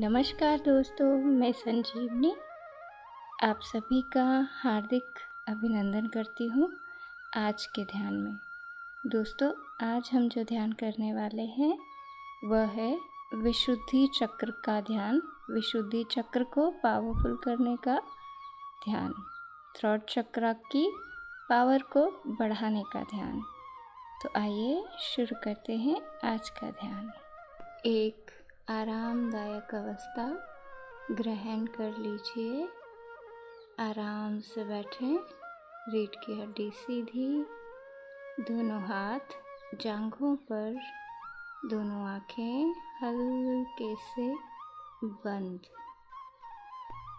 नमस्कार दोस्तों, मैं संजीवनी आप सभी का हार्दिक अभिनंदन करती हूँ आज के ध्यान में। दोस्तों, आज हम जो ध्यान करने वाले हैं वह है विशुद्धि चक्र का ध्यान। विशुद्धि चक्र को पावरफुल करने का ध्यान, थ्रोट चक्र की पावर को बढ़ाने का ध्यान। तो आइए शुरू करते हैं आज का ध्यान। एक आरामदायक अवस्था ग्रहण कर लीजिए। आराम से बैठें, रीढ़ की हड्डी सीधी, दोनों हाथ जांघों पर, दोनों आँखें हल्के से बंद।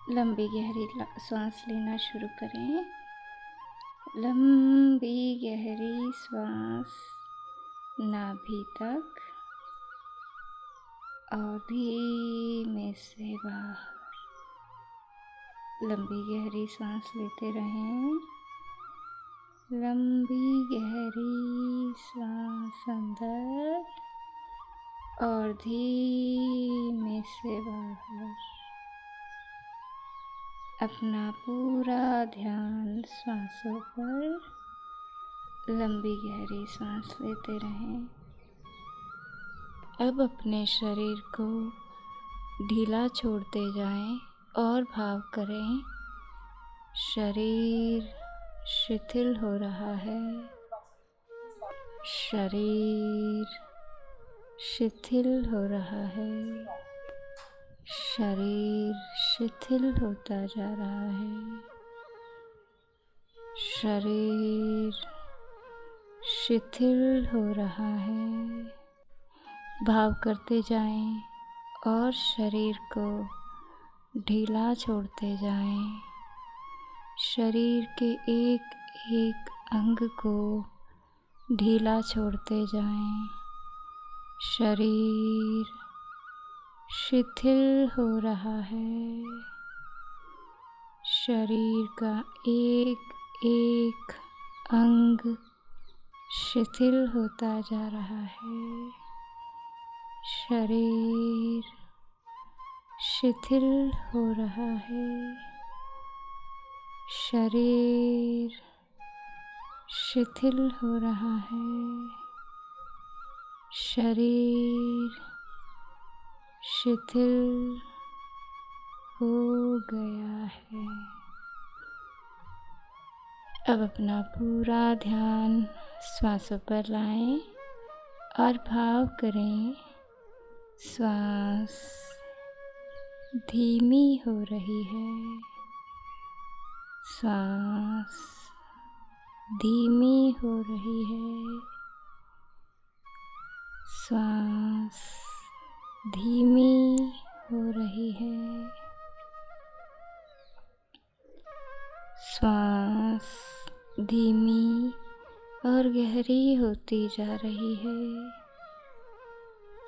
लंबी गहरी सांस लेना शुरू करें। लंबी गहरी सांस नाभि तक और धीमे से बाहर। लंबी गहरी सांस लेते रहें। लंबी गहरी सांस अंदर और धीमे से बाहर। अपना पूरा ध्यान सांसों पर। लंबी गहरी सांस लेते रहें। अब अपने शरीर को ढीला छोड़ते जाएं और भाव करें शरीर शिथिल हो रहा है। शरीर शिथिल हो रहा है। शरीर शिथिल होता जा रहा है। शरीर शिथिल हो रहा है। भाव करते जाएं और शरीर को ढीला छोड़ते जाएं। शरीर के एक एक अंग को ढीला छोड़ते जाएं। शरीर शिथिल हो रहा है। शरीर का एक एक अंग शिथिल होता जा रहा है। शरीर शिथिल हो रहा है। शरीर शिथिल हो रहा है। शरीर शिथिल हो गया है। अब अपना पूरा ध्यान श्वासों पर लाएं और भाव करें श्वास धीमी हो रही है। श्वास धीमी हो रही है। श्वास धीमी हो रही है। श्वास धीमी और गहरी होती जा रही है।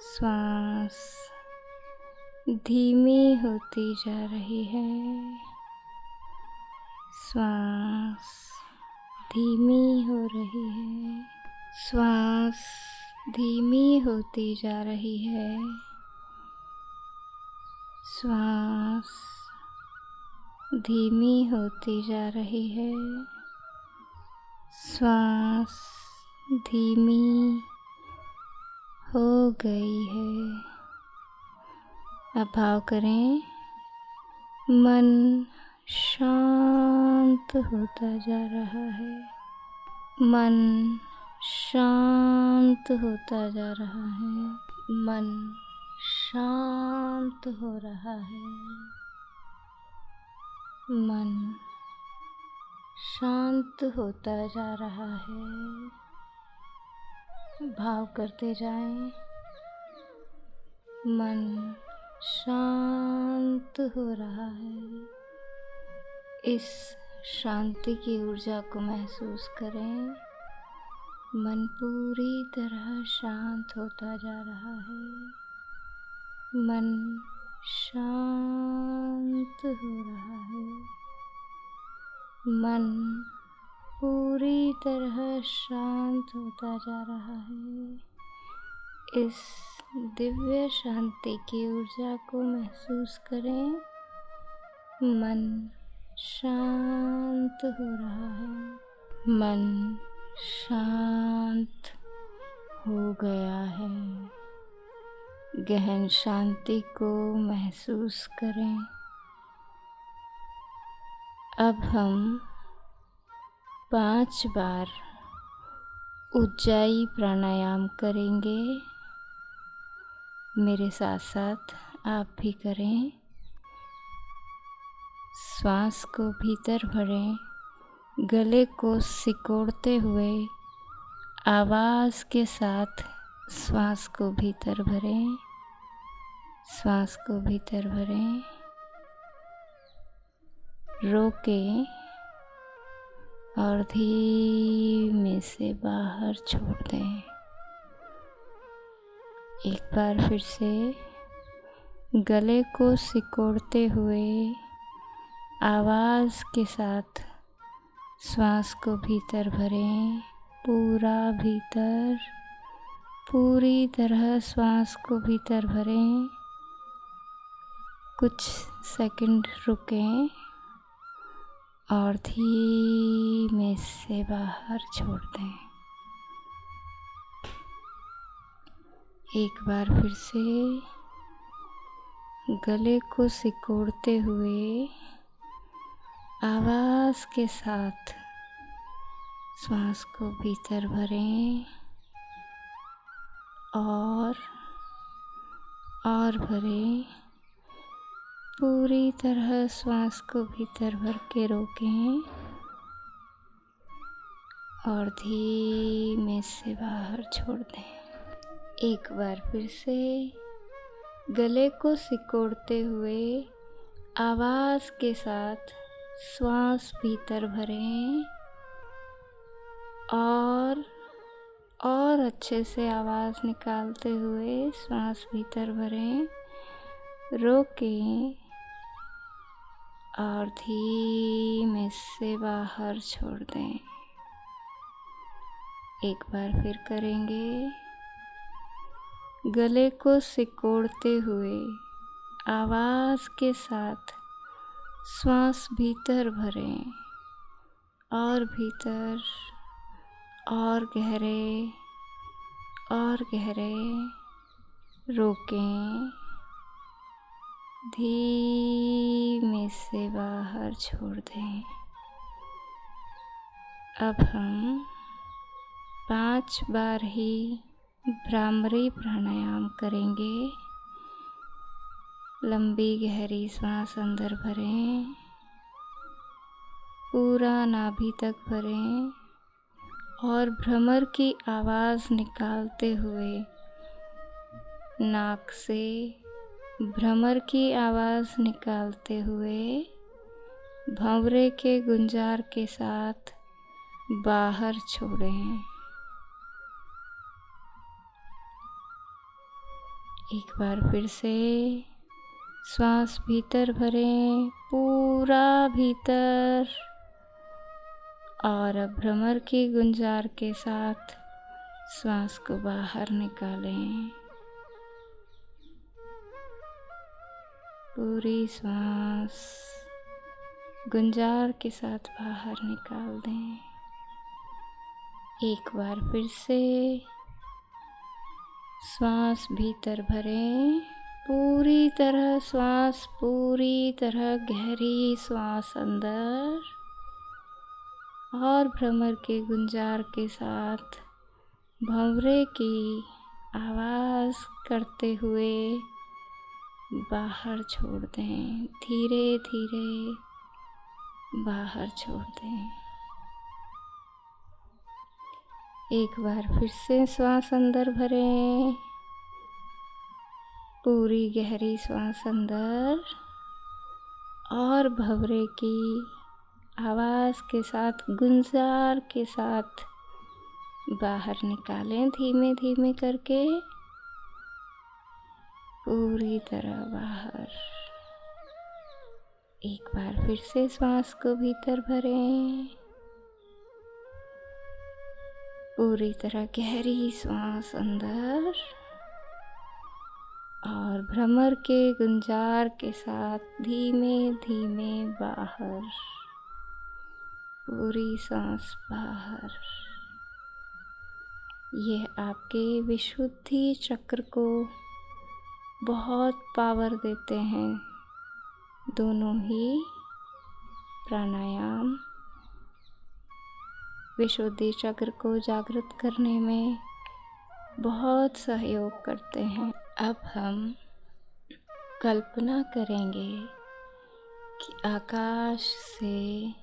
श्वास धीमी होती जा रही है। श्वास धीमी हो रही है। श्वास धीमी होती जा रही है। श्वास धीमी होती जा रही है। श्वास धीमी हो गई है। अब भाव करें मन शांत होता जा रहा है। मन शांत होता जा रहा है। मन शांत हो रहा है। मन शांत होता जा रहा है। भाव करते जाएं, मन शांत हो रहा है। इस शांति की ऊर्जा को महसूस करें। मन पूरी तरह शांत होता जा रहा है। मन शांत हो रहा है। मन पूरी तरह शांत होता जा रहा है। इस दिव्य शांति की ऊर्जा को महसूस करें। मन शांत हो रहा है, मन शांत हो गया है। गहन शांति को महसूस करें। अब हम 5 बार उज्जाई प्राणायाम करेंगे। मेरे साथ साथ आप भी करें। श्वास को भीतर भरें, गले को सिकोड़ते हुए आवाज़ के साथ श्वास को भीतर भरें। श्वास को भीतर भरें, रोकें और धीमे से बाहर छोड़ दें। एक बार फिर से गले को सिकोड़ते हुए आवाज़ के साथ श्वास को भीतर भरें। पूरा भीतर, पूरी तरह श्वास को भीतर भरें। कुछ सेकंड रुकें और धीमे से बाहर छोड़ दें। एक बार फिर से गले को सिकोड़ते हुए आवाज़ के साथ श्वास को भीतर भरें और भरें। पूरी तरह श्वास को भीतर भर के रोकें और धीमे से बाहर छोड़ दें। एक बार फिर से गले को सिकोड़ते हुए आवाज़ के साथ श्वास भीतर भरें और अच्छे से आवाज़ निकालते हुए श्वास भीतर भरें, रोकें और धीमे से बाहर छोड़ दें। एक बार फिर करेंगे। गले को सिकोड़ते हुए आवाज़ के साथ श्वास भीतर भरें और भीतर और गहरे रोकें, धीमे से बाहर छोड़ दें। अब हम 5 बार ही भ्रामरी प्राणायाम करेंगे। लंबी गहरी सांस अंदर भरें, पूरा नाभि तक भरें और भ्रमर की आवाज़ निकालते हुए नाक से भ्रमर की आवाज़ निकालते हुए भंवरे के गुंजार के साथ बाहर छोड़ें। एक बार फिर से श्वास भीतर भरें, पूरा भीतर, और अब भ्रमर की गुंजार के साथ श्वास को बाहर निकालें। पूरी श्वास गुंजार के साथ बाहर निकाल दें। एक बार फिर से श्वास भीतर भरें, पूरी तरह श्वास, पूरी तरह गहरी श्वास अंदर, और भ्रमर के गुंजार के साथ भंवरे की आवाज़ करते हुए बाहर छोड़ दें। धीरे धीरे बाहर छोड़ दें। एक बार फिर से श्वास अंदर भरें, पूरी गहरी श्वास अंदर, और भंवरे की आवाज़ के साथ, गुंजार के साथ बाहर निकालें। धीमे धीमे करके पूरी तरह बाहर। एक बार फिर से श्वास को भीतर भरें, पूरी तरह गहरी श्वास अंदर, और भ्रमर के गुंजार के साथ धीमे धीमे बाहर, पूरी सांस बाहर। यह आपके विशुद्धि चक्र को बहुत पावर देते हैं। दोनों ही प्राणायाम विशुद्धि चक्र को जागृत करने में बहुत सहयोग करते हैं। अब हम कल्पना करेंगे कि आकाश से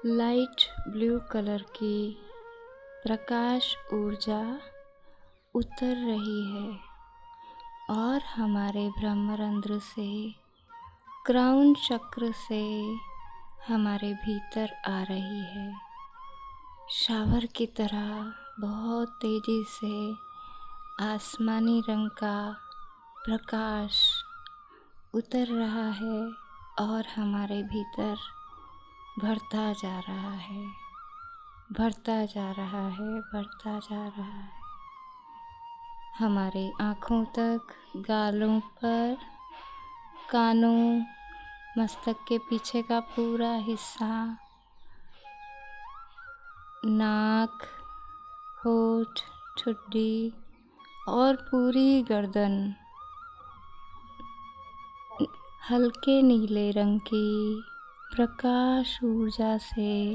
लाइट ब्लू कलर की प्रकाश ऊर्जा उतर रही है और हमारे ब्रह्मरंध्र से, क्राउन चक्र से हमारे भीतर आ रही है। शावर की तरह बहुत तेजी से आसमानी रंग का प्रकाश उतर रहा है और हमारे भीतर बढ़ता जा रहा है, बढ़ता जा रहा है, बढ़ता जा रहा है। हमारे आँखों तक, गालों पर, कानों, मस्तक के पीछे का पूरा हिस्सा, नाक, होठ, ठुड्डी और पूरी गर्दन हल्के नीले रंग की प्रकाश ऊर्जा से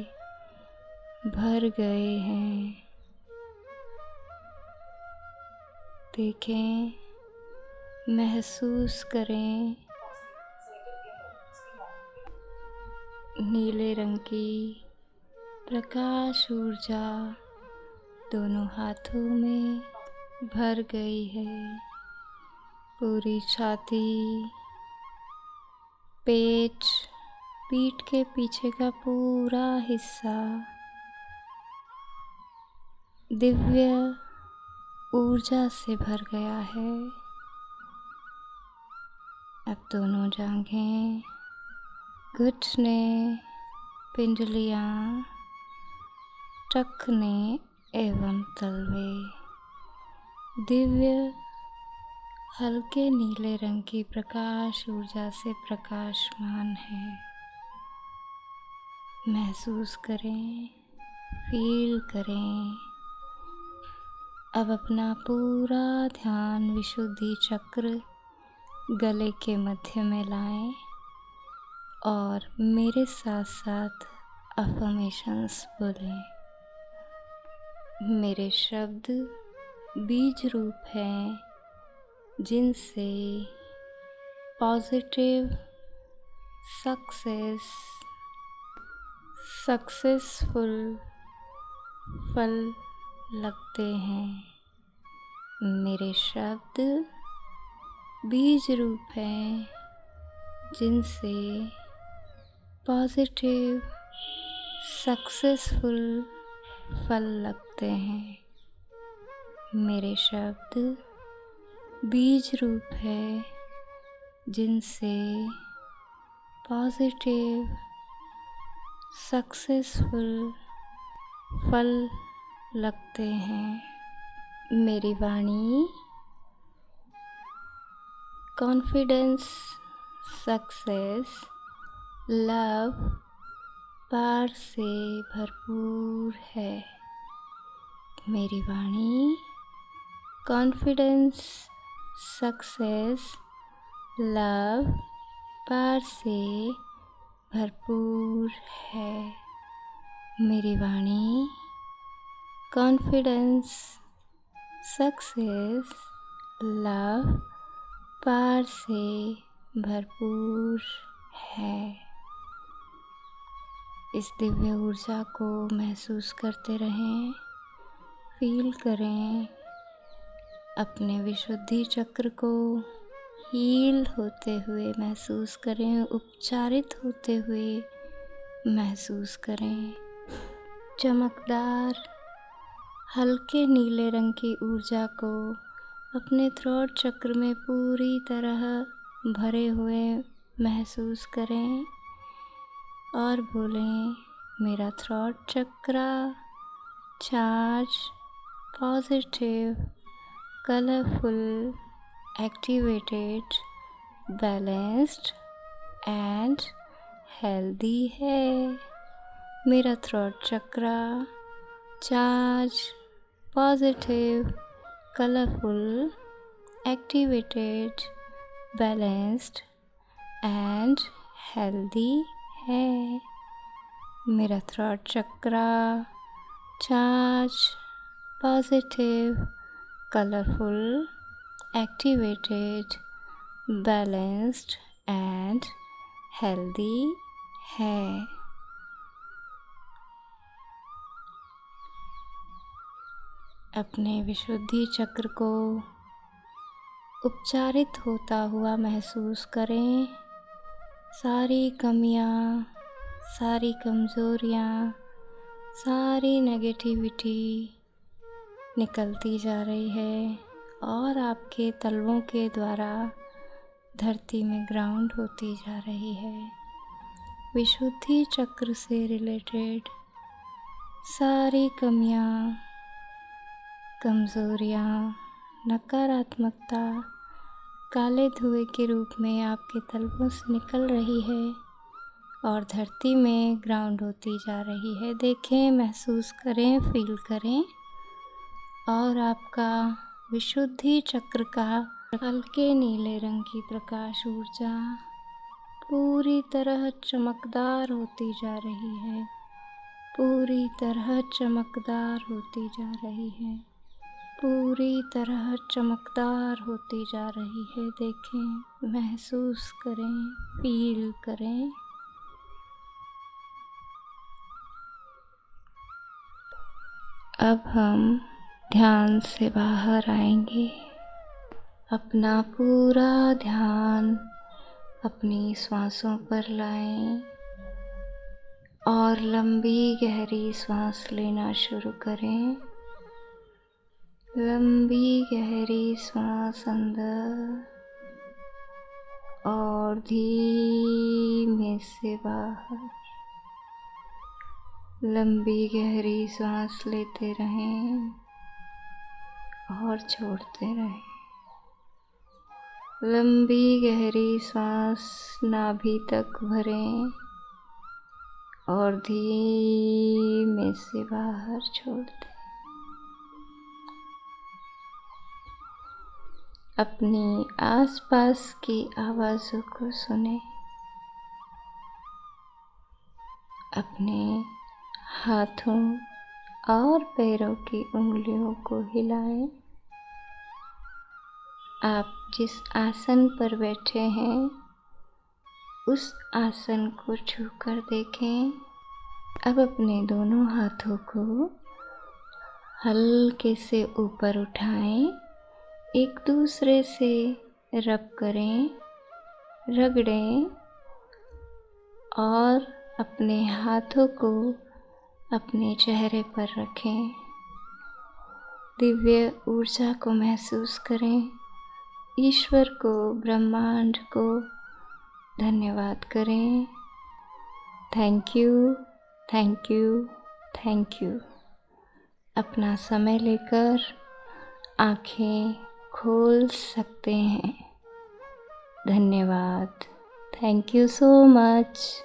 भर गए हैं। देखें, महसूस करें नीले रंग की प्रकाश ऊर्जा दोनों हाथों में भर गई है। पूरी छाती, पेट, पीठ के पीछे का पूरा हिस्सा दिव्य ऊर्जा से भर गया है। अब दोनों जांघें, घुटने, पिंडलियां, टखने एवं तलवे दिव्य हल्के नीले रंग की प्रकाश ऊर्जा से प्रकाशमान है। महसूस करें, फील करें। अब अपना पूरा ध्यान विशुद्धि चक्र गले के मध्य में लाएं और मेरे साथ साथ अफर्मेशंस बोलें। मेरे शब्द बीज रूप हैं जिनसे पॉजिटिव सक्सेसफुल फल लगते हैं। मेरे शब्द बीज रूप हैं जिनसे पॉजिटिव सक्सेसफुल फल लगते हैं। मेरे शब्द बीज रूप है जिनसे पॉजिटिव सक्सेसफुल फल लगते हैं। मेरी वाणी कॉन्फिडेंस, सक्सेस, लव, प्यार से भरपूर है। मेरी वाणी कॉन्फिडेंस, सक्सेस, लव, प्यार से भरपूर है। मेरी वाणी कॉन्फिडेंस, सक्सेस, लव, प्यार से भरपूर है। इस दिव्य ऊर्जा को महसूस करते रहें, फील करें। अपने विशुद्धि चक्र को हील होते हुए महसूस करें, उपचारित होते हुए महसूस करें। चमकदार हल्के नीले रंग की ऊर्जा को अपने थ्रोट चक्र में पूरी तरह भरे हुए महसूस करें और बोलें, मेरा थ्रोट चक्र charge, positive, colourful, activated, balanced and healthy है। मेरा throat chakra charge, positive, colourful, activated, balanced and healthy है। मेरा throat chakra charge, positive, colourful, activated, balanced and healthy है। अपने विशुद्धि चक्र को उपचारित होता हुआ महसूस करें। सारी कमियां, सारी कमज़ोरियां, सारी नेगेटिविटी निकलती जा रही है और आपके तलवों के द्वारा धरती में ग्राउंड होती जा रही है। विशुद्धि चक्र से रिलेटेड सारी कमियां, कमज़ोरियाँ, नकारात्मकता काले धुएं के रूप में आपके तलवों से निकल रही है और धरती में ग्राउंड होती जा रही है। देखें, महसूस करें, फील करें और आपका विशुद्धि चक्र का हल्के नीले रंग की प्रकाश ऊर्जा पूरी तरह चमकदार होती जा रही है, पूरी तरह चमकदार होती जा रही है, पूरी तरह चमकदार होती जा रही है। देखें, महसूस करें, फील करें। अब हम ध्यान से बाहर आएंगे। अपना पूरा ध्यान अपनी सांसों पर लाएं और लंबी गहरी सांस लेना शुरू करें। लंबी गहरी सांस अंदर और धीमे से बाहर। लंबी गहरी सांस लेते रहें और छोड़ते रहें। लंबी गहरी सांस नाभि तक भरें और धीमे से बाहर छोड़ दें। अपनी आसपास की आवाज़ों को सुनें। अपने हाथों और पैरों की उंगलियों को हिलाएं। आप जिस आसन पर बैठे हैं उस आसन को छूकर देखें। अब अपने दोनों हाथों को हल्के से ऊपर उठाएं, एक दूसरे से रब करें, रगड़ें और अपने हाथों को अपने चेहरे पर रखें। दिव्य ऊर्जा को महसूस करें। ईश्वर को, ब्रह्मांड को धन्यवाद करें। Thank you, thank you, thank you. अपना समय लेकर आँखें खोल सकते हैं। धन्यवाद। Thank you so much.